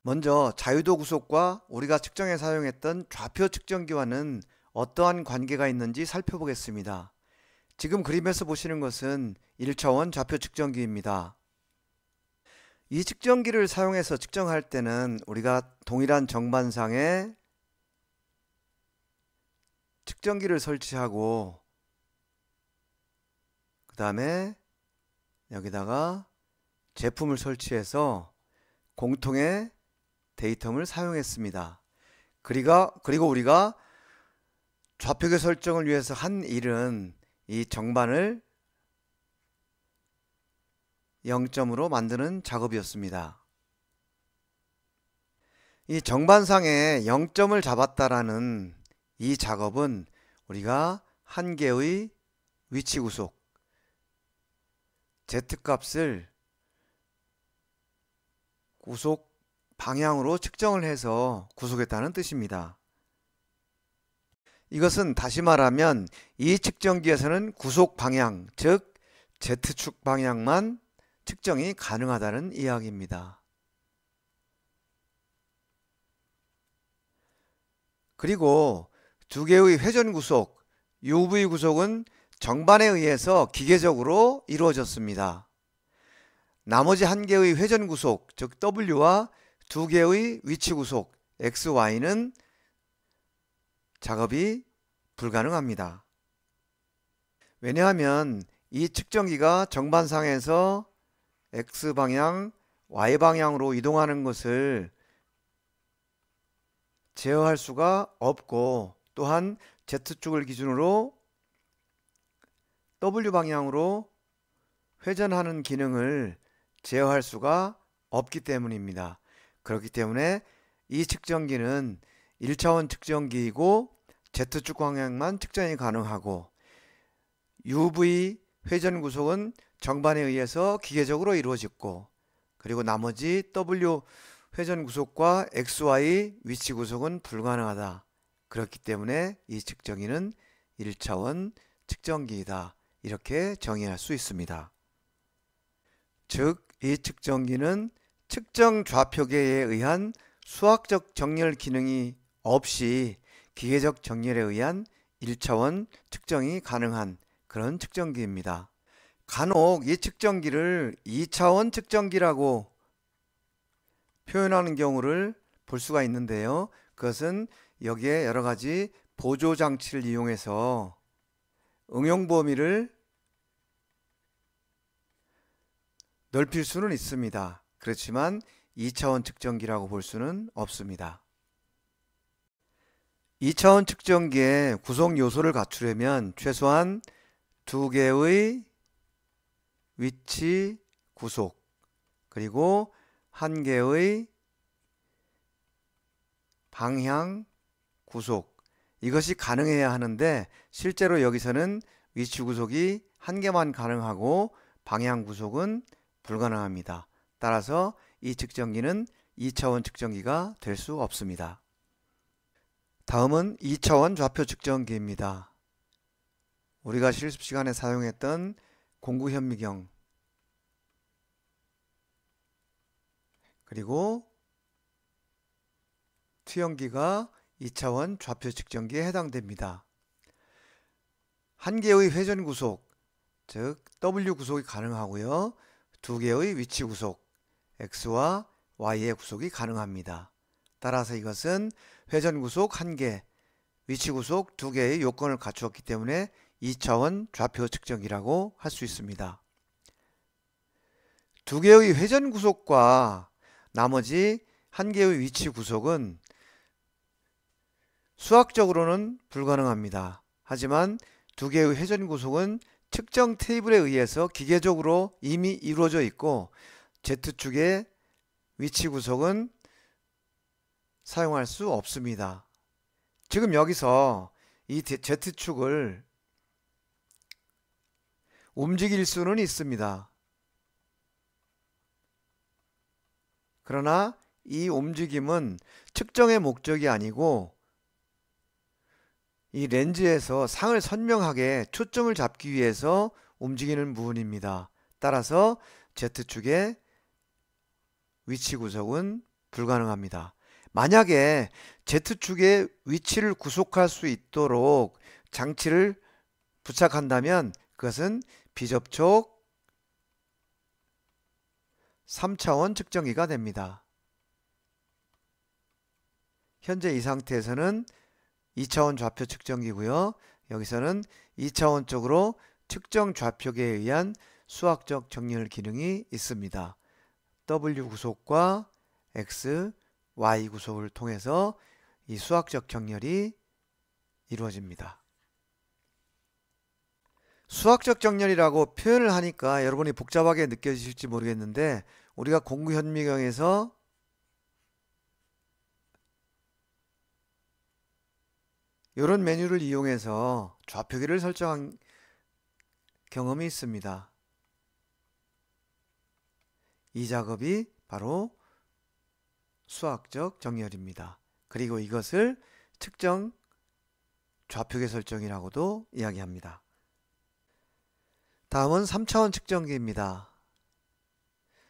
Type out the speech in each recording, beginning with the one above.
먼저 자유도 구속과 우리가 측정에 사용했던 좌표 측정기와는 어떠한 관계가 있는지 살펴보겠습니다. 지금 그림에서 보시는 것은 1차원 좌표 측정기입니다. 이 측정기를 사용해서 측정할 때는 우리가 동일한 정반상에 측정기를 설치하고 그 다음에 여기다가 제품을 설치해서 공통의 데이텀을 사용했습니다. 그리고 우리가 좌표계 설정을 위해서 한 일은 이 정반을 0점으로 만드는 작업이었습니다. 이 정반상에 0점을 잡았다라는 이 작업은 우리가 한 개의 위치 구속 Z값을 구속 방향으로 측정을 해서 구속했다는 뜻입니다. 이것은 다시 말하면 이 측정기에서는 구속 방향, 즉 Z축 방향만 측정이 가능하다는 이야기입니다. 그리고 두 개의 회전 구속, UV 구속은 정반에 의해서 기계적으로 이루어졌습니다. 나머지 한 개의 회전 구속, 즉 W와 두 개의 위치 구속, X, Y는 작업이 불가능합니다. 왜냐하면 이 측정기가 정반상에서 X방향, Y방향으로 이동하는 것을 제어할 수가 없고 또한 Z축을 기준으로 W방향으로 회전하는 기능을 제어할 수가 없기 때문입니다. 그렇기 때문에 이 측정기는 1차원 측정기이고 Z축 방향만 측정이 가능하고 UV 회전 구속은 정반에 의해서 기계적으로 이루어졌고 그리고 나머지 W 회전 구속과 XY 위치 구속은 불가능하다. 그렇기 때문에 이 측정기는 1차원 측정기이다. 이렇게 정의할 수 있습니다. 즉, 이 측정기는 측정 좌표계에 의한 수학적 정렬 기능이 없이 기계적 정렬에 의한 1차원 측정이 가능한 그런 측정기입니다. 간혹 이 측정기를 2차원 측정기라고 표현하는 경우를 볼 수가 있는데요. 그것은 여기에 여러 가지 보조 장치를 이용해서 응용 범위를 넓힐 수는 있습니다. 그렇지만 2차원 측정기라고 볼 수는 없습니다. 2차원 측정기의 구성 요소를 갖추려면 최소한 두 개의 위치 구속 그리고 한 개의 방향 구속 이것이 가능해야 하는데 실제로 여기서는 위치 구속이 한 개만 가능하고 방향 구속은 불가능합니다. 따라서 이 측정기는 2차원 측정기가 될 수 없습니다. 다음은 2차원 좌표 측정기입니다. 우리가 실습 시간에 사용했던 공구 현미경 그리고 투영기가 2차원 좌표 측정기에 해당됩니다. 한 개의 회전 구속, 즉 W 구속이 가능하고요. 두 개의 위치 구속, X와 Y의 구속이 가능합니다. 따라서 이것은 회전 구속 1개, 위치 구속 2개의 요건을 갖추었기 때문에 2차원 좌표 측정기라고 할 수 있습니다. 두 개의 회전 구속과 나머지 한 개의 위치 구속은 수학적으로는 불가능합니다. 하지만 두 개의 회전 구속은 측정 테이블에 의해서 기계적으로 이미 이루어져 있고 Z축의 위치 구속은 사용할 수 없습니다. 지금 여기서 이 Z축을 움직일 수는 있습니다. 그러나 이 움직임은 측정의 목적이 아니고 이 렌즈에서 상을 선명하게 초점을 잡기 위해서 움직이는 부분입니다. 따라서 Z축의 위치 구속은 불가능합니다. 만약에 Z축의 위치를 구속할 수 있도록 장치를 부착한다면 그것은 비접촉 3차원 측정기가 됩니다. 현재 이 상태에서는 2차원 좌표 측정기고요. 여기서는 2차원적으로 측정 좌표계에 의한 수학적 정렬 기능이 있습니다. W 구속과 X, Y 구속을 통해서 이 수학적 정렬이 이루어집니다. 수학적 정렬이라고 표현을 하니까 여러분이 복잡하게 느껴지실지 모르겠는데 우리가 공구 현미경에서 이런 메뉴를 이용해서 좌표계를 설정한 경험이 있습니다. 이 작업이 바로 수학적 정렬입니다. 그리고 이것을 측정 좌표계 설정이라고도 이야기합니다. 다음은 3차원 측정기입니다.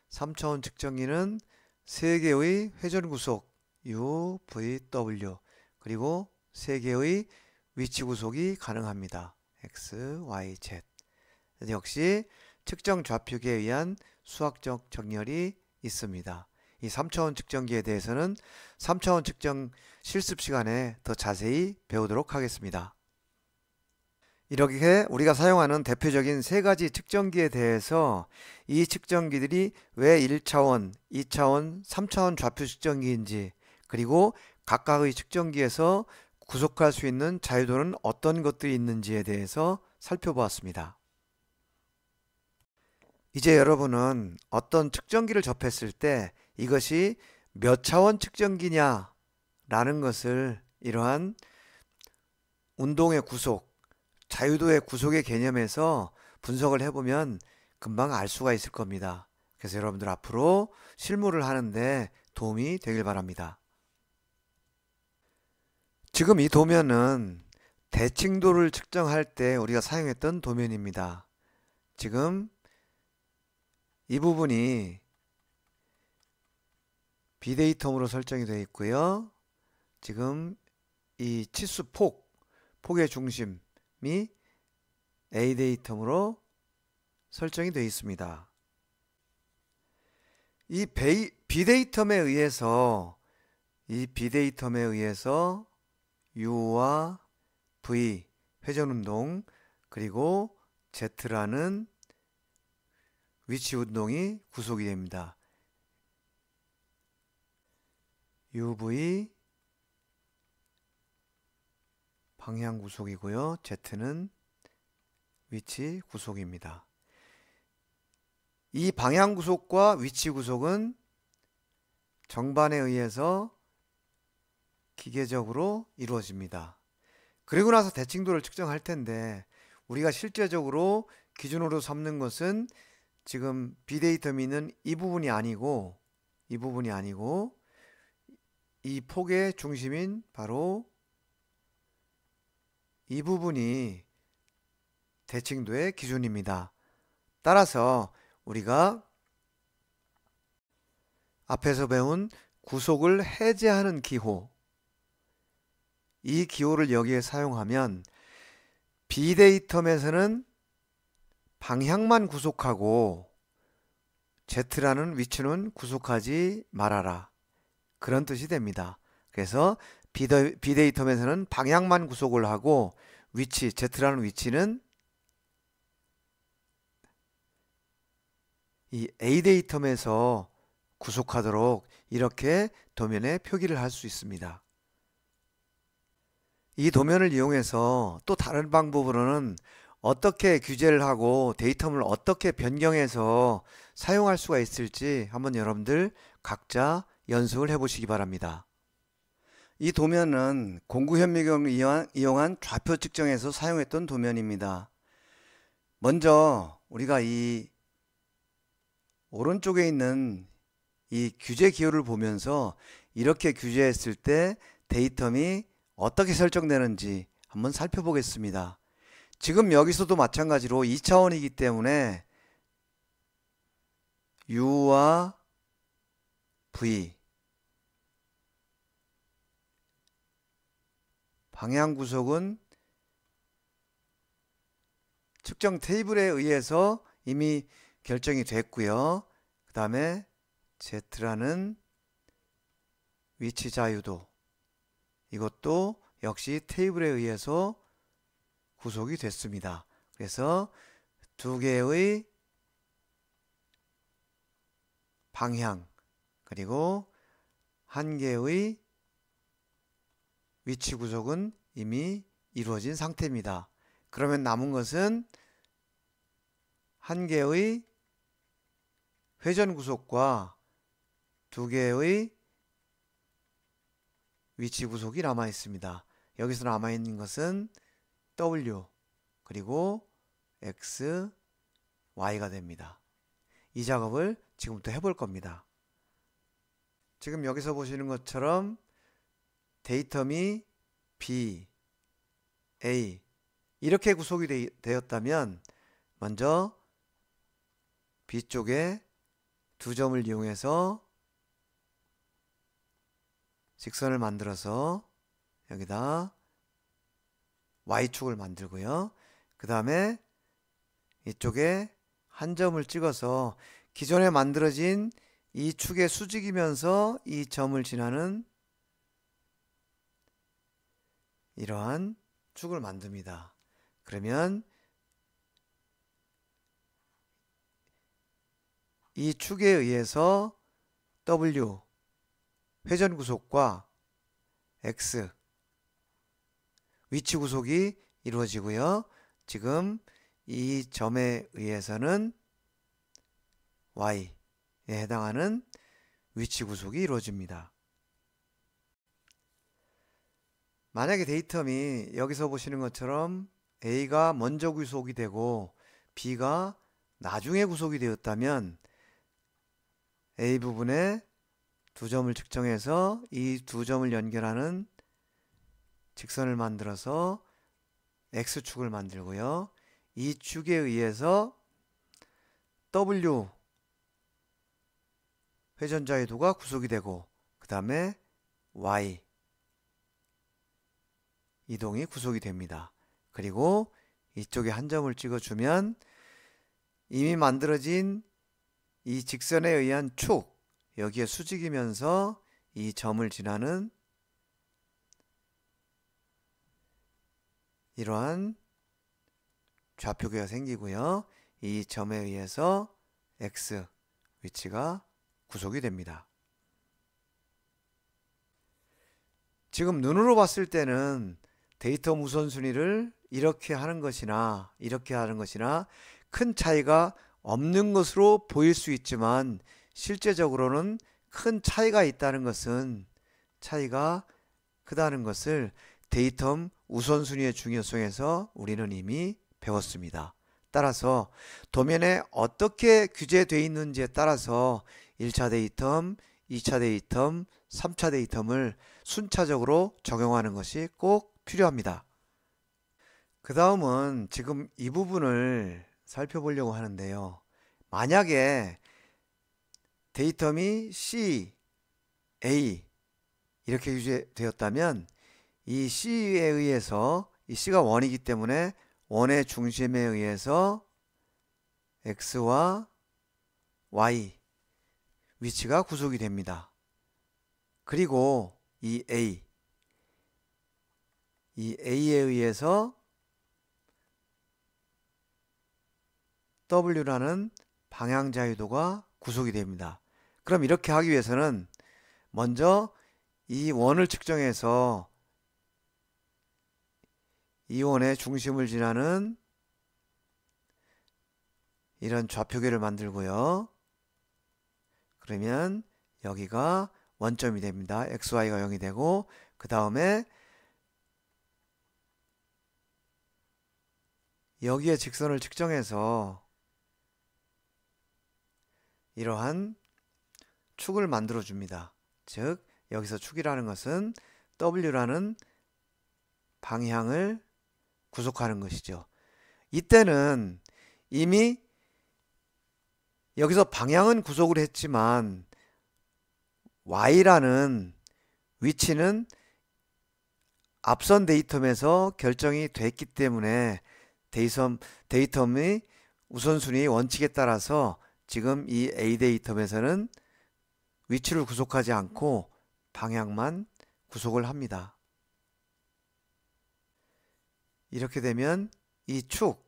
3차원 측정기는 3개의 회전구속 U, V, W 그리고 3개의 위치 구속이 가능합니다. X, Y, Z. 역시 측정 좌표계에 의한 수학적 정렬이 있습니다. 이 3차원 측정기에 대해서는 3차원 측정 실습 시간에 더 자세히 배우도록 하겠습니다. 이렇게 우리가 사용하는 대표적인 세 가지 측정기에 대해서 이 측정기들이 왜 1차원, 2차원, 3차원 좌표 측정기인지 그리고 각각의 측정기에서 구속할 수 있는 자유도는 어떤 것들이 있는지에 대해서 살펴보았습니다. 이제 여러분은 어떤 측정기를 접했을 때 이것이 몇 차원 측정기냐 라는 것을 이러한 운동의 구속, 자유도의 구속의 개념에서 분석을 해보면 금방 알 수가 있을 겁니다. 그래서 여러분들 앞으로 실무를 하는데 도움이 되길 바랍니다. 지금 이 도면은 대칭도를 측정할 때 우리가 사용했던 도면입니다. 지금 이 부분이 비데이텀으로 설정이 되어 있고요. 지금 이 치수 폭의 중심이 A 데이텀으로 설정이 되어 있습니다. 이 비데이텀에 의해서 U와 V 회전운동 그리고 Z라는 위치 운동이 구속이 됩니다. UV 방향 구속이고요. Z는 위치 구속입니다. 이 방향 구속과 위치 구속은 정반에 의해서 기계적으로 이루어집니다. 그리고 나서 대칭도를 측정할 텐데 우리가 실제적으로 기준으로 삼는 것은 지금 비데이텀이 있는 이 부분이 아니고 이 폭의 중심인 바로 이 부분이 대칭도의 기준입니다. 따라서 우리가 앞에서 배운 구속을 해제하는 기호, 이 기호를 여기에 사용하면 비데이텀에서는 방향만 구속하고 Z라는 위치는 구속하지 말아라. 그런 뜻이 됩니다. 그래서 비데이텀에서는 방향만 구속을 하고 위치, Z라는 위치는 이 A 데이텀에서 구속하도록 이렇게 도면에 표기를 할 수 있습니다. 이 도면을 이용해서 또 다른 방법으로는 어떻게 규제를 하고 데이텀을 어떻게 변경해서 사용할 수가 있을지 한번 여러분들 각자 연습을 해보시기 바랍니다. 이 도면은 공구 현미경을 이용한 좌표 측정에서 사용했던 도면입니다. 먼저 우리가 이 오른쪽에 있는 이 규제 기호를 보면서 이렇게 규제했을 때 데이텀이 어떻게 설정되는지 한번 살펴보겠습니다. 지금 여기서도 마찬가지로 2차원이기 때문에 U와 V 방향 구속은 측정 테이블에 의해서 이미 결정이 됐고요. 그 다음에 Z라는 위치 자유도, 이것도 역시 테이블에 의해서 구속이 됐습니다. 그래서 두 개의 방향 그리고 한 개의 위치 구속은 이미 이루어진 상태입니다. 그러면 남은 것은 한 개의 회전 구속과 두 개의 위치 구속이 남아 있습니다. 여기서 남아 있는 것은 W 그리고 X, Y가 됩니다. 이 작업을 지금부터 해볼 겁니다. 지금 여기서 보시는 것처럼 데이텀이 B, A 이렇게 구속이 되었다면 먼저 B쪽에 두 점을 이용해서 직선을 만들어서 여기다 Y축을 만들고요. 그 다음에 이쪽에 한 점을 찍어서 기존에 만들어진 이 축에 수직이면서 이 점을 지나는 이러한 축을 만듭니다. 그러면 이 축에 의해서 W 회전 구속과 X 위치 구속이 이루어지고요. 지금 이 점에 의해서는 Y에 해당하는 위치 구속이 이루어집니다. 만약에 데이텀이 여기서 보시는 것처럼 A가 먼저 구속이 되고 B가 나중에 구속이 되었다면 A 부분에 두 점을 측정해서 이 두 점을 연결하는 직선을 만들어서 X축을 만들고요. 이 축에 의해서 W 회전자유도가 구속이 되고 그 다음에 Y 이동이 구속이 됩니다. 그리고 이쪽에 한 점을 찍어주면 이미 만들어진 이 직선에 의한 축 여기에 수직이면서 이 점을 지나는 이러한 좌표계가 생기고요. 이 점에 의해서 X 위치가 구속이 됩니다. 지금 눈으로 봤을 때는 데이텀 우선순위를 이렇게 하는 것이나 이렇게 하는 것이나 큰 차이가 없는 것으로 보일 수 있지만 실제적으로는 큰 차이가 있다는 것은 차이가 크다는 것을 데이텀 우선순위의 중요성에서 우리는 이미 배웠습니다. 따라서 도면에 어떻게 규제되어 있는지에 따라서 1차 데이텀, 2차 데이텀, 3차 데이텀을 순차적으로 적용하는 것이 꼭 필요합니다. 그 다음은 지금 이 부분을 살펴보려고 하는데요. 만약에 데이텀이 C, A 이렇게 규제되었다면 이 C에 의해서 이 C가 원이기 때문에 원의 중심에 의해서 X와 Y 위치가 구속이 됩니다. 그리고 이 A에 의해서 W라는 방향 자유도가 구속이 됩니다. 그럼 이렇게 하기 위해서는 먼저 이 원을 측정해서 이 원의 중심을 지나는 이런 좌표계를 만들고요. 그러면 여기가 원점이 됩니다. XY가 0이 되고 그 다음에 여기에 직선을 측정해서 이러한 축을 만들어 줍니다. 즉 여기서 축이라는 것은 W라는 방향을 구속하는 것이죠. 이때는 이미 여기서 방향은 구속을 했지만 Y라는 위치는 앞선 데이텀에서 결정이 됐기 때문에 데이텀의 우선순위 원칙에 따라서 지금 이 A 데이텀에서는 위치를 구속하지 않고 방향만 구속을 합니다. 이렇게 되면 이 축은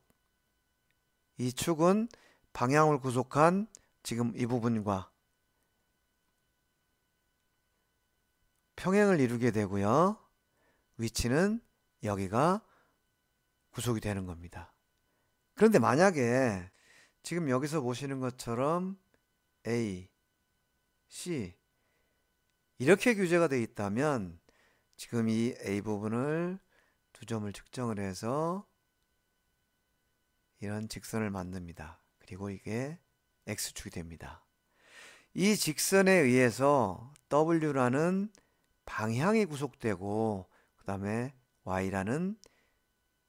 방향을 구속한 지금 이 부분과 평행을 이루게 되고요. 위치는 여기가 구속이 되는 겁니다. 그런데 만약에 지금 여기서 보시는 것처럼 A, C 이렇게 규제가 되어 있다면 지금 이 A 부분을 두 점을 측정을 해서 이런 직선을 만듭니다. 그리고 이게 X축이 됩니다. 이 직선에 의해서 W라는 방향이 구속되고 그 다음에 Y라는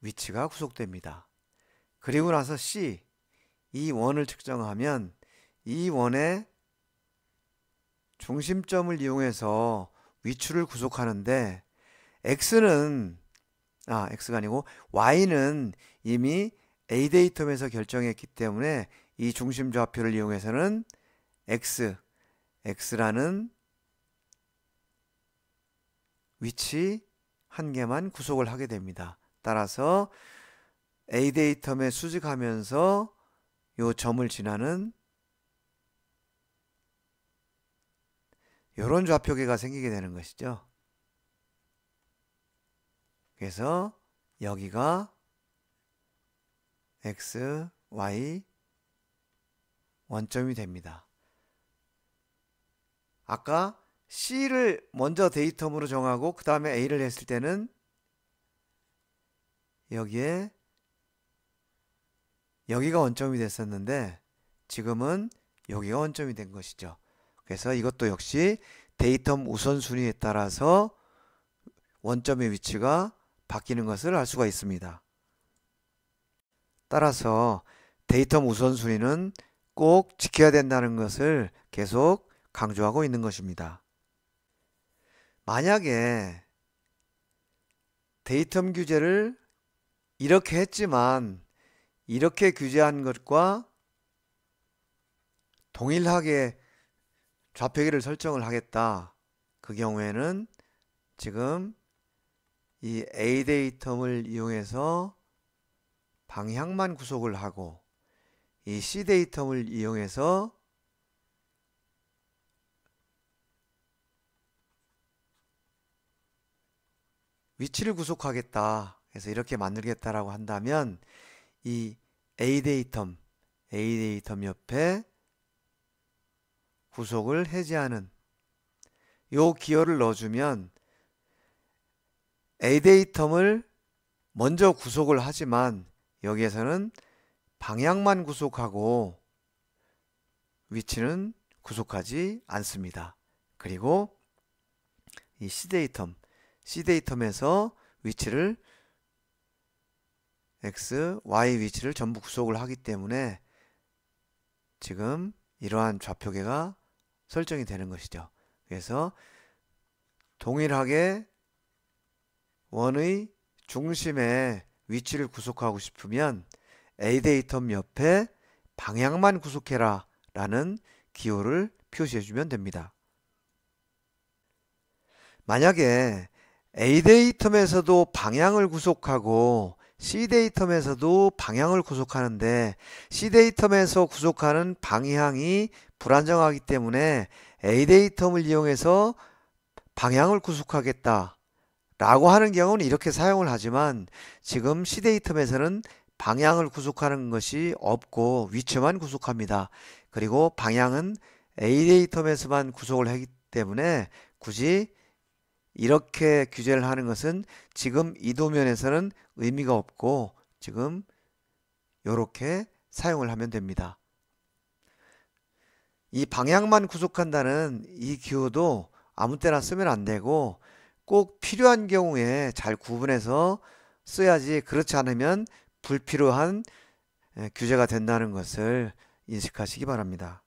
위치가 구속됩니다. 그리고 나서 C, 이 원을 측정하면 이 원의 중심점을 이용해서 위치를 구속하는데 X가 아니고 Y는 이미 A 데이텀에서 결정했기 때문에 이 중심 좌표를 이용해서는 X라는 위치 한 개만 구속을 하게 됩니다. 따라서 A 데이텀에 수직하면서 요 점을 지나는 이런 좌표계가 생기게 되는 것이죠. 그래서 여기가 X, Y 원점이 됩니다. 아까 C를 먼저 데이텀으로 정하고 그 다음에 A를 했을 때는 여기가 원점이 됐었는데 지금은 여기가 원점이 된 것이죠. 그래서 이것도 역시 데이텀 우선순위에 따라서 원점의 위치가 바뀌는 것을 알 수가 있습니다. 따라서 데이텀 우선순위는 꼭 지켜야 된다는 것을 계속 강조하고 있는 것입니다. 만약에 데이텀 규제를 이렇게 했지만 이렇게 규제한 것과 동일하게 좌표계를 설정을 하겠다. 그 경우에는 지금 이 A 데이텀을 이용해서 방향만 구속을 하고 이 C 데이텀을 이용해서 위치를 구속하겠다. 그래서 이렇게 만들겠다라고 한다면 이 A 데이텀 옆에 구속을 해제하는 요 기호를 넣어주면 A 데이텀을 먼저 구속을 하지만 여기에서는 방향만 구속하고 위치는 구속하지 않습니다. 그리고 이 C 데이텀에서 위치를 X, Y 위치를 전부 구속을 하기 때문에 지금 이러한 좌표계가 설정이 되는 것이죠. 그래서 동일하게 원의 중심에 위치를 구속하고 싶으면 A 데이텀 옆에 방향만 구속해라 라는 기호를 표시해 주면 됩니다. 만약에 A 데이텀에서도 방향을 구속하고 C 데이텀에서도 방향을 구속하는데 C 데이텀에서 구속하는 방향이 불안정하기 때문에 A 데이텀을 이용해서 방향을 구속하겠다 라고 하는 경우는 이렇게 사용을 하지만 지금 C 데이텀에서는 방향을 구속하는 것이 없고 위치만 구속합니다. 그리고 방향은 A 데이텀에서만 구속을 하기 때문에 굳이 이렇게 규제를 하는 것은 지금 이 도면에서는 의미가 없고 지금 이렇게 사용을 하면 됩니다. 이 방향만 구속한다는 이 기호도 아무 때나 쓰면 안 되고 꼭 필요한 경우에 잘 구분해서 써야지 그렇지 않으면 불필요한 규제가 된다는 것을 인식하시기 바랍니다.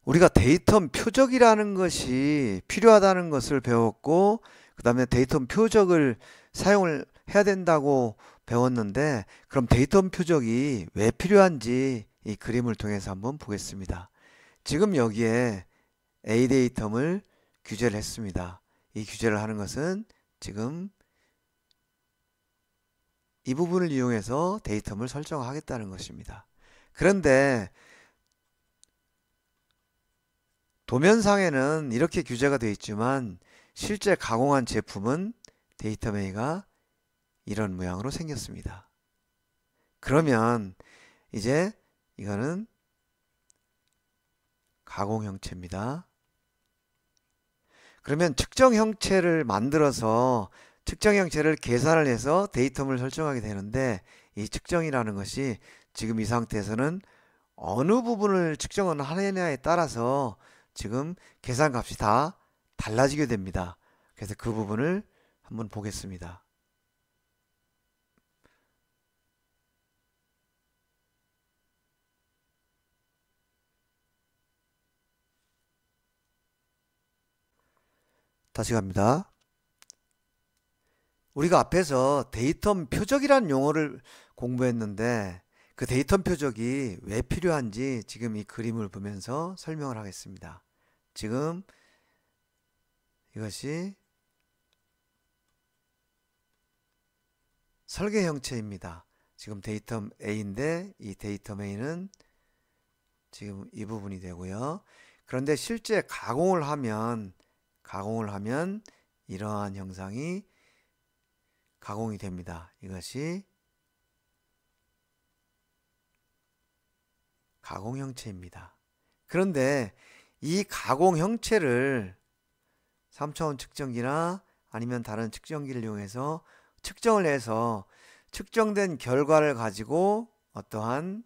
우리가 데이텀 표적이라는 것이 필요하다는 것을 배웠고 그 다음에 데이텀 표적을 사용을 해야 된다고 배웠는데, 그럼 데이텀 표적이 왜 필요한지 이 그림을 통해서 한번 보겠습니다. 지금 여기에 A 데이텀을 규제를 했습니다. 이 규제를 하는 것은 지금 이 부분을 이용해서 데이텀을 설정하겠다는 것입니다. 그런데 도면상에는 이렇게 규제가 되어 있지만 실제 가공한 제품은 데이텀 A가 이런 모양으로 생겼습니다. 그러면 이제 이거는 가공 형체입니다. 그러면 측정 형체를 만들어서 측정 형체를 계산을 해서 데이텀을 설정하게 되는데, 이 측정이라는 것이 지금 이 상태에서는 어느 부분을 측정을 하느냐에 따라서 지금 계산값이 다 달라지게 됩니다. 그래서 그 부분을 한번 보겠습니다. 다시 갑니다. 우리가 앞에서 데이텀 표적이라는 용어를 공부했는데, 그 데이텀 표적이 왜 필요한지 지금 이 그림을 보면서 설명을 하겠습니다. 지금 이것이 설계 형체입니다. 지금 데이텀 A인데 이 데이텀 A는 지금 이 부분이 되고요. 그런데 실제 가공을 하면 이러한 형상이 가공이 됩니다. 이것이 가공 형체입니다. 그런데 이 가공 형체를 3차원 측정기나 아니면 다른 측정기를 이용해서 측정을 해서 측정된 결과를 가지고 어떠한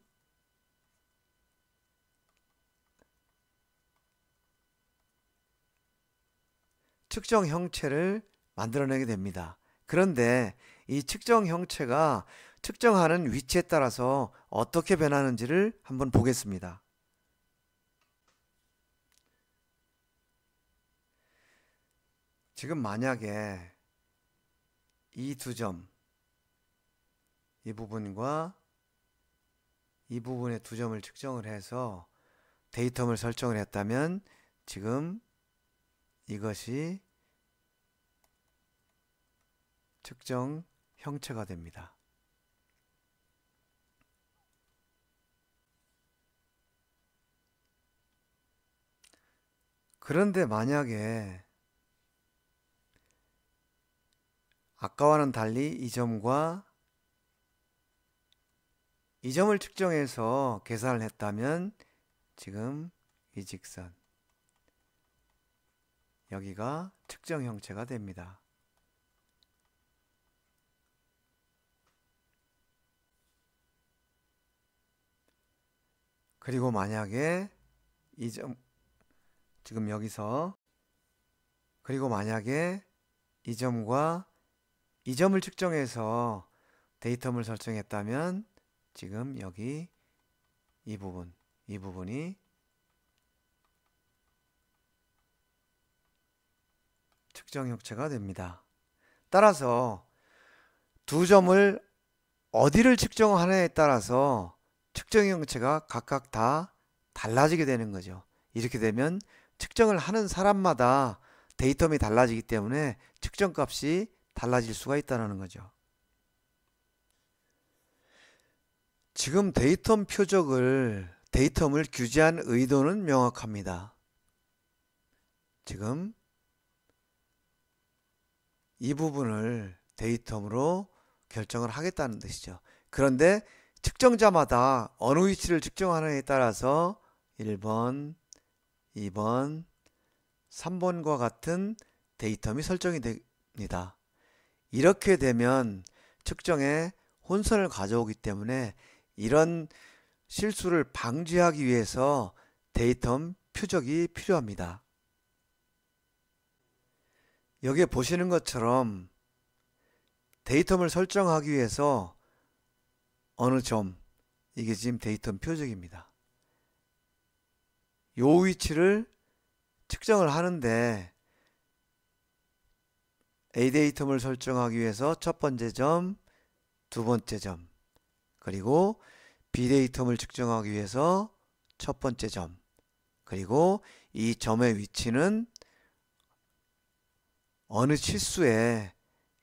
측정 형체를 만들어내게 됩니다. 그런데 이 측정 형체가 측정하는 위치에 따라서 어떻게 변하는지를 한번 보겠습니다. 지금 만약에 이 두 점, 이 부분과 이 부분의 두 점을 측정을 해서 데이텀을 설정을 했다면 지금 이것이 측정 형체가 됩니다. 그런데 만약에 아까와는 달리 이 점과 이 점을 측정해서 계산을 했다면 지금 이 직선, 여기가 측정 형체가 됩니다. 그리고 만약에 이 점, 지금 여기서, 그리고 만약에 이 점과 이 점을 측정해서 데이텀을 설정했다면 지금 여기 이 부분이 측정 형체가 됩니다. 따라서 두 점을 어디를 측정하느냐에 따라서 측정 형체가 각각 다 달라지게 되는 거죠. 이렇게 되면 측정을 하는 사람마다 데이텀이 달라지기 때문에 측정값이 달라질 수가 있다는 거죠. 지금 데이텀을 규제한 의도는 명확합니다. 지금 이 부분을 데이텀으로 결정을 하겠다는 뜻이죠. 그런데 측정자마다 어느 위치를 측정하느냐에 따라서 1번, 2번, 3번과 같은 데이텀이 설정이 됩니다. 이렇게 되면 측정에 혼선을 가져오기 때문에 이런 실수를 방지하기 위해서 데이텀 표적이 필요합니다. 여기에 보시는 것처럼 데이텀을 설정하기 위해서 어느 점, 이게 지금 데이텀 표적입니다. 요 위치를 측정을 하는데 A 데이텀을 설정하기 위해서 첫 번째 점, 두 번째 점, 그리고 B 데이텀을 측정하기 위해서 첫 번째 점, 그리고 이 점의 위치는 어느 치수에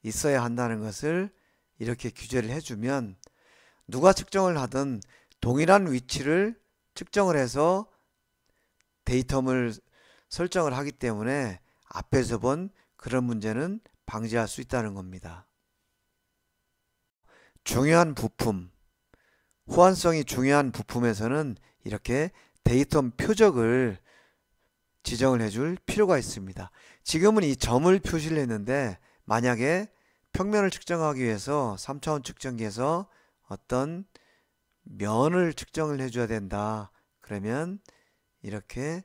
있어야 한다는 것을 이렇게 규제를 해주면 누가 측정을 하든 동일한 위치를 측정을 해서 데이텀을 설정을 하기 때문에 앞에서 본 그런 문제는 방지할 수 있다는 겁니다. 중요한 부품, 호환성이 중요한 부품에서는 이렇게 데이텀 표적을 지정을 해줄 필요가 있습니다. 지금은 이 점을 표시를 했는데 만약에 평면을 측정하기 위해서 3차원 측정기에서 어떤 면을 측정을 해줘야 된다. 그러면 이렇게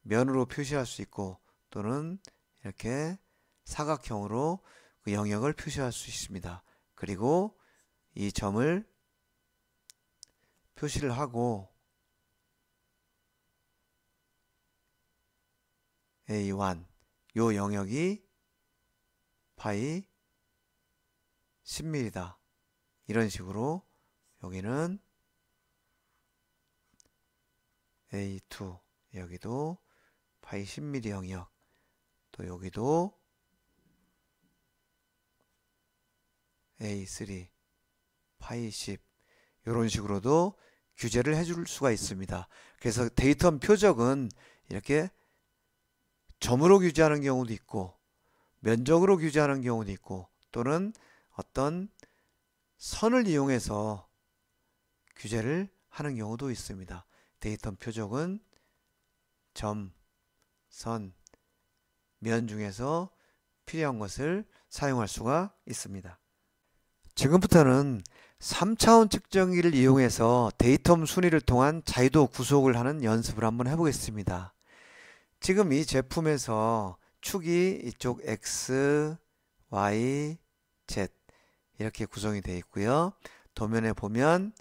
면으로 표시할 수 있고 또는 이렇게 사각형으로 그 영역을 표시할 수 있습니다. 그리고 이 점을 표시를 하고 A1 요 영역이 파이 10mm다. 이런 식으로 여기는 A2 여기도 파이 10mm 영역, 또 여기도 A3 파이 10 이런 식으로도 규제를 해줄 수가 있습니다. 그래서 데이텀 표적은 이렇게 점으로 규제하는 경우도 있고 면적으로 규제하는 경우도 있고 또는 어떤 선을 이용해서 규제를 하는 경우도 있습니다. 데이텀 표적은 점, 선, 면 중에서 필요한 것을 사용할 수가 있습니다. 지금부터는 3차원 측정기를 이용해서 데이텀 순위를 통한 자유도 구속을 하는 연습을 한번 해보겠습니다. 지금 이 제품에서 축이 이쪽 X, Y, Z 이렇게 구성이 되어 있고요. 도면에 보면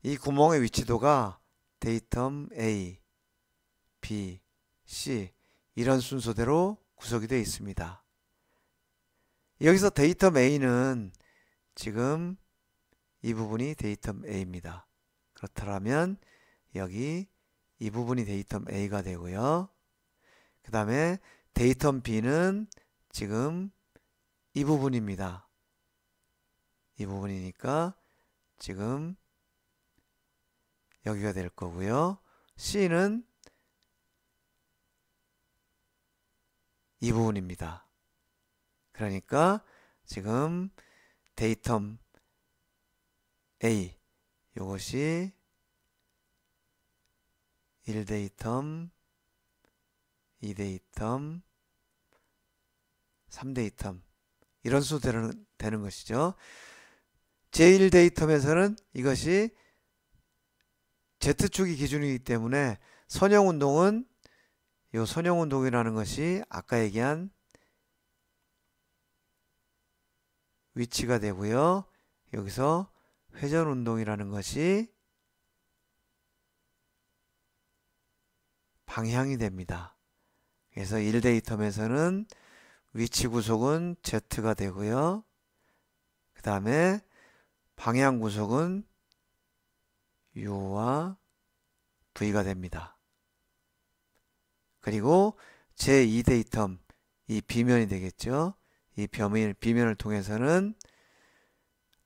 이 구멍의 위치도가 데이텀 A, B, C 이런 순서대로 구성이 되어 있습니다. 여기서 데이텀 A는 지금 이 부분이 데이텀 A입니다. 그렇다면 여기 이 부분이 데이텀 A가 되고요. 그 다음에 데이텀 B는 지금 이 부분입니다. 이 부분이니까 지금 여기가 될 거고요. C는 이 부분입니다. 그러니까 지금 데이텀 A 이것이 1데이텀, 2데이텀, 3데이텀 이런 순서대로 되는 것이죠. 제1데이텀에서는 이것이 Z축이 기준이기 때문에 선형운동은 이 선형운동이라는 것이 아까 얘기한 위치가 되고요. 여기서 회전운동이라는 것이 방향이 됩니다. 그래서 1데이텀에서는 위치 구속은 Z가 되고요. 그 다음에 방향 구속은 U와 V가 됩니다. 그리고 제2데이텀 이 B면이 되겠죠. 이 B면을 통해서는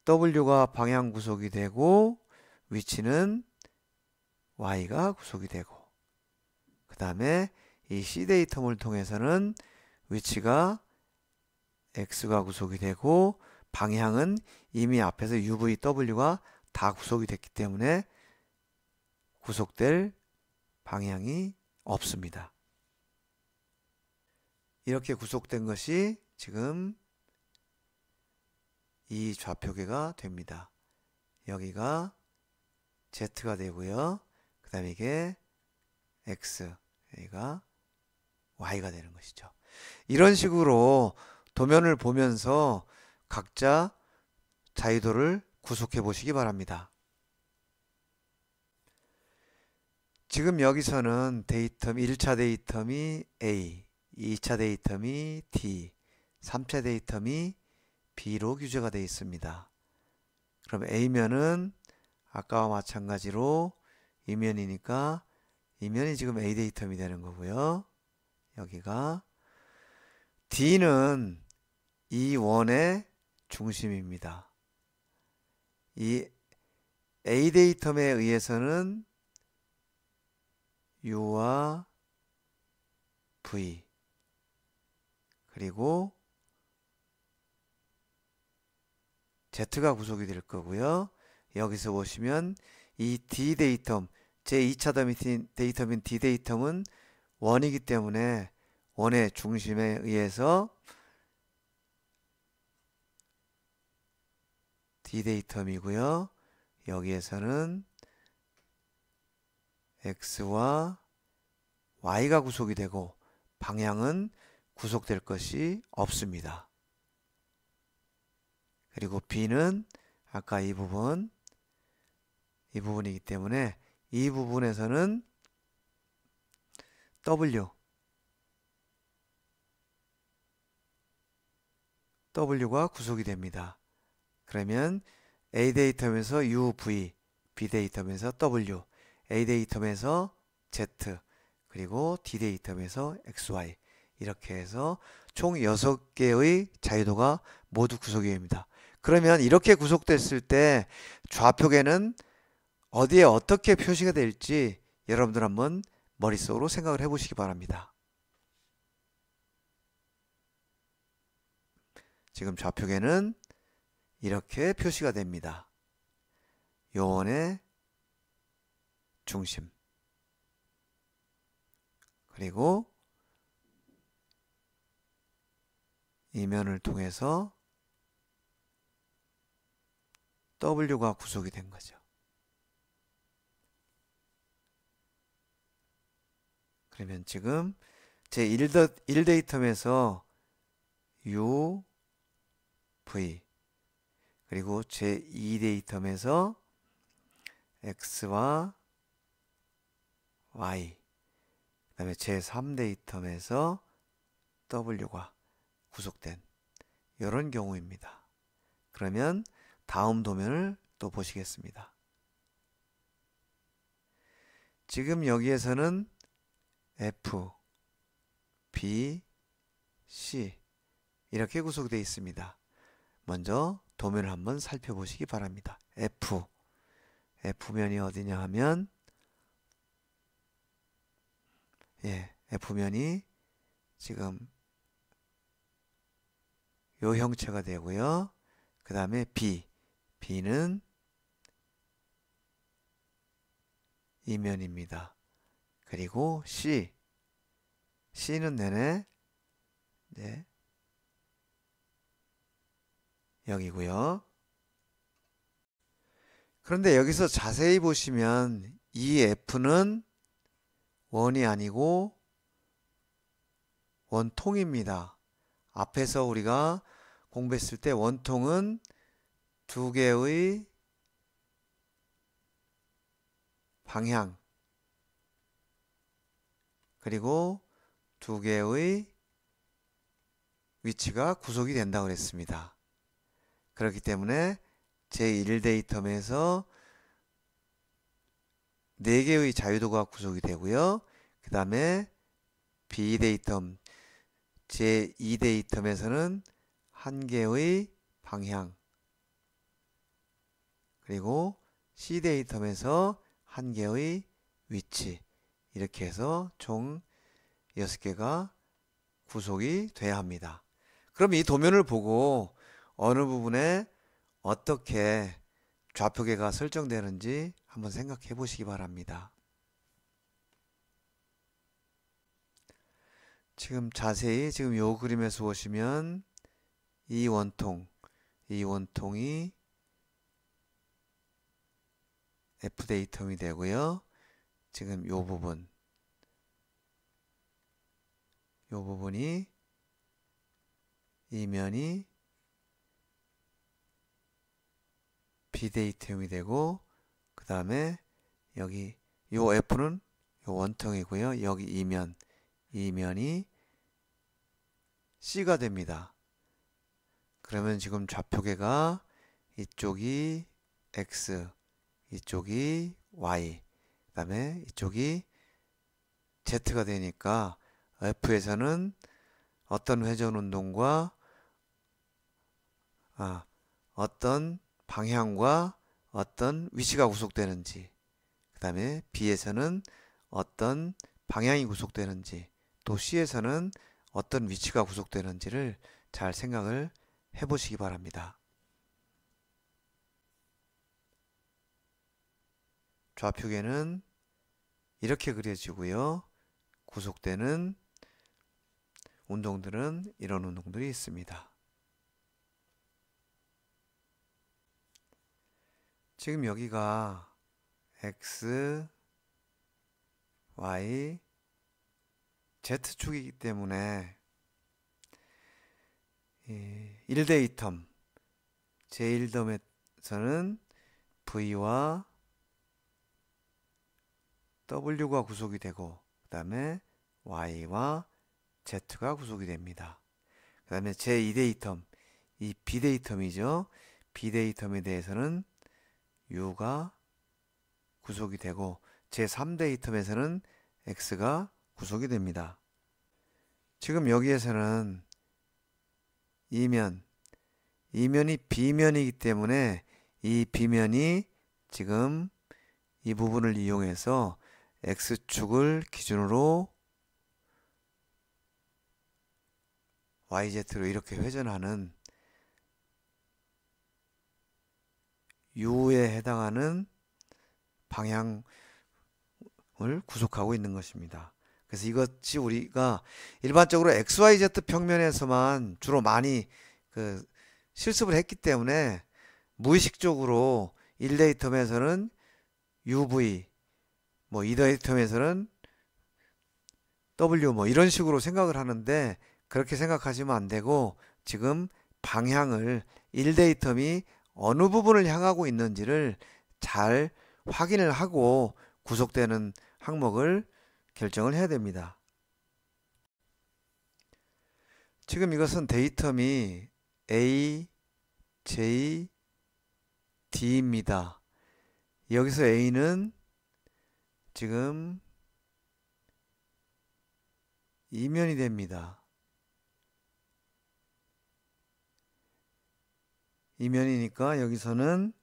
W가 방향 구속이 되고 위치는 Y가 구속이 되고 그 다음에 이 C데이텀을 통해서는 위치가 X가 구속이 되고 방향은 이미 앞에서 UV, W가 다 구속이 됐기 때문에 구속될 방향이 없습니다. 이렇게 구속된 것이 지금 이 좌표계가 됩니다. 여기가 Z가 되고요. 그 다음에 이게 X, 여기가 Y가 되는 것이죠. 이런 식으로 도면을 보면서 각자 자유도를 구속해 보시기 바랍니다. 지금 여기서는 데이텀 1차 데이텀이 A, 2차 데이텀이 D, 3차 데이텀이 B로 규제가 되어 있습니다. 그럼 A면은 아까와 마찬가지로 이면이니까 이면이 지금 A 데이텀이 되는 거고요. 여기가 D는 이 원의 중심입니다. 이 A 데이텀에 의해서는 U와 V 그리고 Z가 구속이 될 거고요. 여기서 보시면 이 D 데이텀, 제2차 데이텀인 D 데이텀은 원이기 때문에 원의 중심에 의해서 D 데이텀이고요. 여기에서는 X와 Y가 구속이 되고 방향은 구속될 것이 없습니다. 그리고 B는 아까 이 부분이기 때문에 이 부분에서는 W가 구속이 됩니다. 그러면 A 데이텀에서 UV, B 데이텀에서 W, A 데이텀에서 Z, 그리고 D 데이텀에서 XY 이렇게 해서 총 6개의 자유도가 모두 구속이 됩니다. 그러면 이렇게 구속됐을 때 좌표계는 어디에 어떻게 표시가 될지 여러분들 한번 머릿속으로 생각을 해보시기 바랍니다. 지금 좌표계는 이렇게 표시가 됩니다. 요원의 중심 그리고 이면을 통해서 W가 구속이 된 거죠. 그러면 지금 제1 데이텀에서 U, V 그리고 제2 데이텀에서 X와 Y 그 다음에 제3 데이텀에서 W가 구속된 이런 경우입니다. 그러면 다음 도면을 또 보시겠습니다. 지금 여기에서는 F, B, C 이렇게 구속되어 있습니다. 먼저 도면을 한번 살펴보시기 바랍니다. F면이 어디냐 하면 F면이 지금 요 형체가 되고요. 그 다음에 B는 이면입니다. 그리고 C는 내내 여기고요. 그런데 여기서 자세히 보시면 이 F는 원이 아니고 원통입니다. 앞에서 우리가 공부했을 때 원통은 두 개의 방향 그리고 두 개의 위치가 구속이 된다고 그랬습니다. 그렇기 때문에 제1 데이텀에서 4개의 자유도가 구속이 되고요. 그 다음에 B 데이텀, 제2 데이텀에서는 1개의 방향 그리고 C 데이텀에서 1개의 위치 이렇게 해서 총 6개가 구속이 돼야 합니다. 그럼 이 도면을 보고 어느 부분에 어떻게 좌표계가 설정되는지 한번 생각해 보시기 바랍니다. 지금 자세히 지금 요 그림에서 보시면 이 원통이 F 데이텀이 되고요. 지금 요 부분이 이면이 B 데이텀이 되고 그 다음에 여기 요 F는 요 원통이고요. 여기 이면이 C가 됩니다. 그러면 지금 좌표계가 이쪽이 X, 이쪽이 Y, 그 다음에 이쪽이 Z가 되니까 F에서는 어떤 회전 운동과 어떤 방향과 어떤 위치가 구속되는지, 그 다음에 B에서는 어떤 방향이 구속되는지, 또 C에서는 어떤 위치가 구속되는지를 잘 생각을 해 보시기 바랍니다. 좌표계는 이렇게 그려지고요. 구속되는 운동들은 이런 운동들이 있습니다. 지금 여기가 X, Y, Z축이기 때문에 1대 2텀, 제1덤에서는 V와 W가 구속이 되고 그 다음에 Y와 Z가 구속이 됩니다. 그 다음에 제2대 2텀, 이 비대 2텀이죠. 비대 2텀에 대해서는 U가 구속이 되고 제3대 2텀에서는 X가 구속이 됩니다. 지금 여기에서는 이면이 B면이기 때문에 이 B면이 지금 이 부분을 이용해서 X축을 기준으로 YZ로 이렇게 회전하는 U에 해당하는 방향을 구속하고 있는 것입니다. 그래서 이것이 우리가 일반적으로 XYZ 평면에서만 주로 많이 실습을 했기 때문에 무의식적으로 1대 2텀에서는 UV, 뭐 2대 2텀에서는 W 뭐 이런 식으로 생각을 하는데 그렇게 생각하시면 안 되고 지금 방향을 1대 2텀이 어느 부분을 향하고 있는지를 잘 확인을 하고 구속되는 항목을 결정을 해야 됩니다. 지금 이것은 데이텀이 A, J, D입니다. 여기서 A는 지금 이면이 됩니다. 이면이니까 여기서는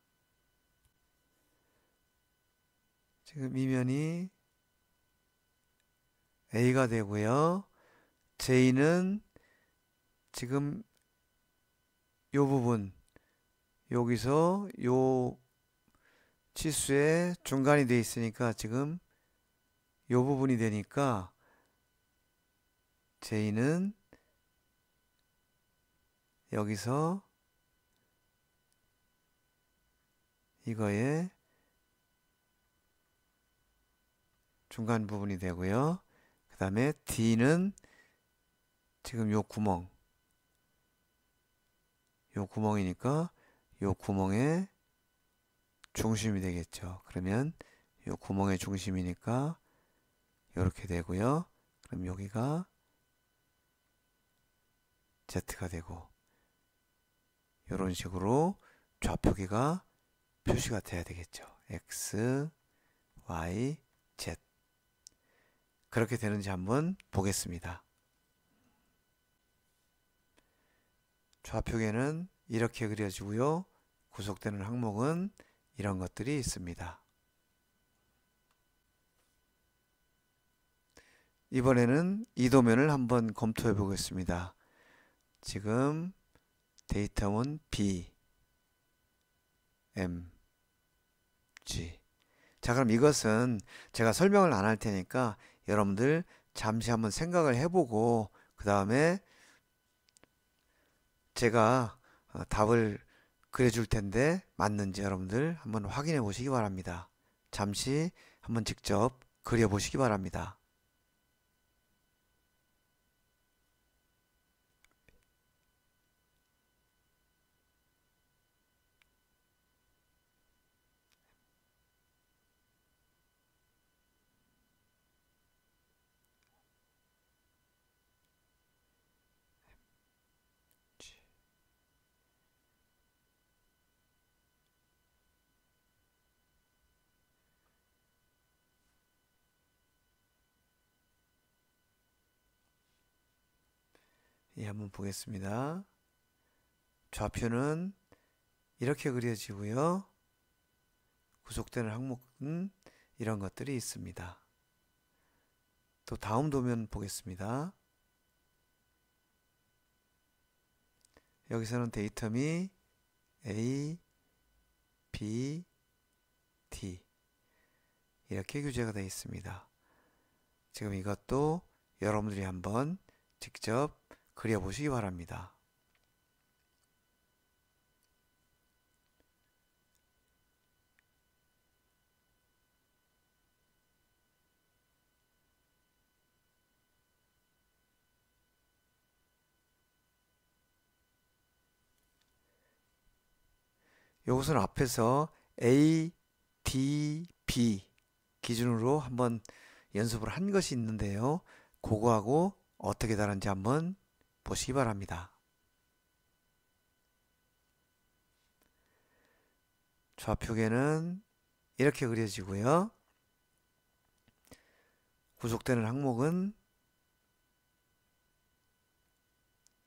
지금 이면이 A가 되고요. J는 지금 요 부분 여기서 요 치수의 중간이 되어 있으니까 지금 요 부분이 되니까 J는 여기서 이거의 중간 부분이 되고요. 그 다음에 D는 지금 요 구멍이니까 요 구멍의 중심이 되겠죠. 그러면 요 구멍의 중심이니까 이렇게 되고요. 그럼 여기가 Z가 되고 이런 식으로 좌표계가 표시가 돼야 되겠죠. X, Y, Z 그렇게 되는지 한번 보겠습니다. 좌표계는 이렇게 그려지고요. 구속되는 항목은 이런 것들이 있습니다. 이번에는 이도면을 한번 검토해 보겠습니다. 지금 데이터는 B, M, G. 자, 그럼 이것은 제가 설명을 안 할 테니까 여러분들 잠시 한번 생각을 해보고 그 다음에 제가 답을 그려줄 텐데 맞는지 여러분들 한번 확인해 보시기 바랍니다. 잠시 한번 직접 그려보시기 바랍니다. 예, 한번 보겠습니다. 좌표는 이렇게 그려지고요. 구속되는 항목은 이런 것들이 있습니다. 또 다음 도면 보겠습니다. 여기서는 데이텀이 A, B, D 이렇게 규제가 되어 있습니다. 지금 이것도 여러분들이 한번 직접 그려보시기 바랍니다. 이것은 앞에서 A, D, B 기준으로 한번 연습을 한 것이 있는데요. 그거하고 어떻게 다른지 한번 보시기 바랍니다. 좌표계는 이렇게 그려지고요. 구속되는 항목은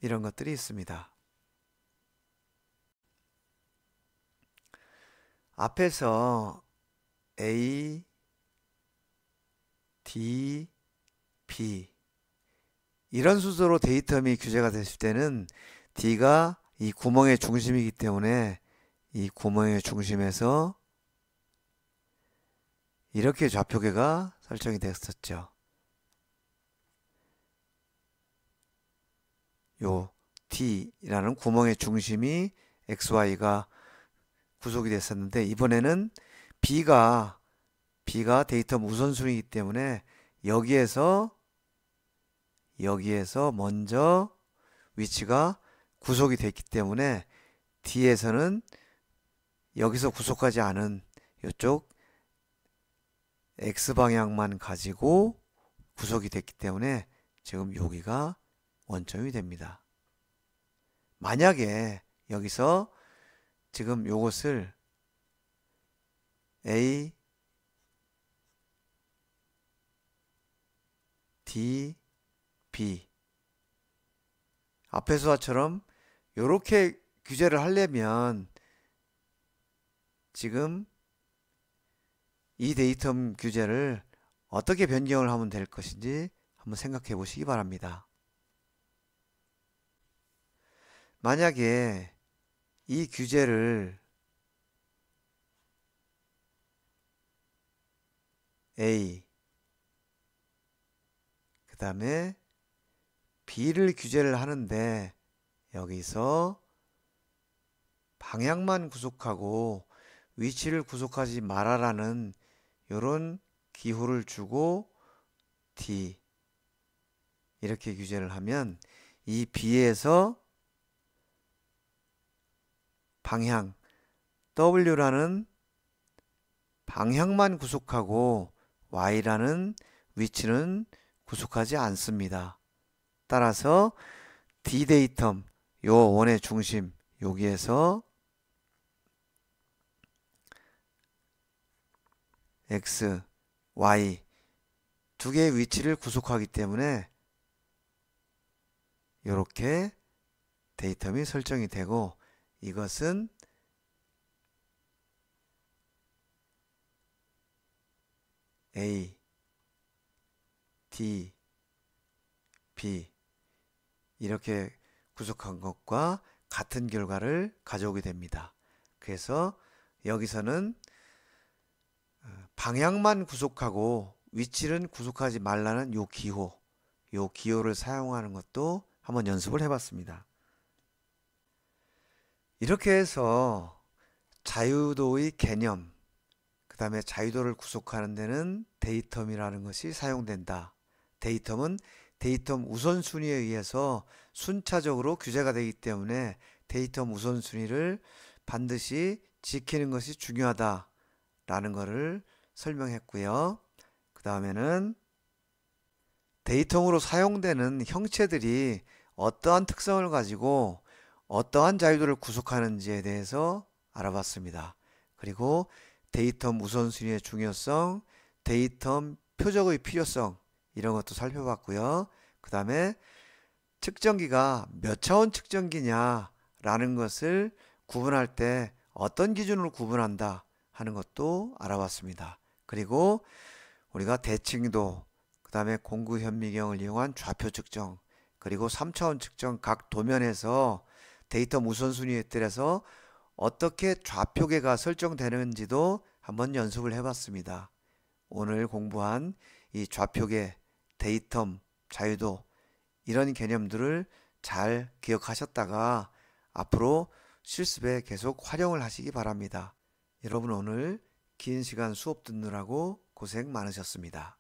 이런 것들이 있습니다. 앞에서 A, D, B 이런 순서로 데이텀이 규제가 됐을 때는 D가 이 구멍의 중심이기 때문에 이 구멍의 중심에서 이렇게 좌표계가 설정이 됐었죠. 요 D라는 구멍의 중심이 XY가 구속이 됐었는데 이번에는 B가 데이텀 우선순위이기 때문에 여기에서 먼저 위치가 구속이 됐기 때문에 D에서는 여기서 구속하지 않은 이쪽 X방향만 가지고 구속이 됐기 때문에 지금 여기가 원점이 됩니다. 만약에 여기서 지금 요것을 A, D, B 앞에서처럼 이렇게 규제를 하려면 지금 이 데이텀 규제를 어떻게 변경을 하면 될 것인지 한번 생각해 보시기 바랍니다. 만약에 이 규제를 A 그 다음에 B를 규제를 하는데 여기서 방향만 구속하고 위치를 구속하지 말아라는 이런 기호를 주고 D 이렇게 규제를 하면 이 B에서 방향 W라는 방향만 구속하고 Y라는 위치는 구속하지 않습니다. 따라서 D 데이텀 요 원의 중심 여기에서 X, Y 두 개의 위치를 구속하기 때문에 이렇게 데이텀이 설정이 되고 이것은 A, D, B 이렇게 구속한 것과 같은 결과를 가져오게 됩니다. 그래서 여기서는 방향만 구속하고 위치는 구속하지 말라는 요 기호를 사용하는 것도 한번 연습을 해봤습니다. 이렇게 해서 자유도의 개념, 그 다음에 자유도를 구속하는 데는 데이텀이라는 것이 사용된다. 데이텀은 데이텀 우선순위에 의해서 순차적으로 규제가 되기 때문에 데이텀 우선순위를 반드시 지키는 것이 중요하다라는 것을 설명했고요. 그 다음에는 데이텀으로 사용되는 형체들이 어떠한 특성을 가지고 어떠한 자유도를 구속하는지에 대해서 알아봤습니다. 그리고 데이텀 우선순위의 중요성, 데이텀 표적의 필요성 이런 것도 살펴봤고요. 그 다음에 측정기가 몇 차원 측정기냐라는 것을 구분할 때 어떤 기준으로 구분한다 하는 것도 알아봤습니다. 그리고 우리가 대칭도, 그 다음에 공구 현미경을 이용한 좌표 측정, 그리고 3차원 측정 각 도면에서 데이터 우선순위에 따라서 어떻게 좌표계가 설정되는지도 한번 연습을 해봤습니다. 오늘 공부한 이 좌표계, 데이텀, 자유도 이런 개념들을 잘 기억하셨다가 앞으로 실습에 계속 활용을 하시기 바랍니다. 여러분 오늘 긴 시간 수업 듣느라고 고생 많으셨습니다.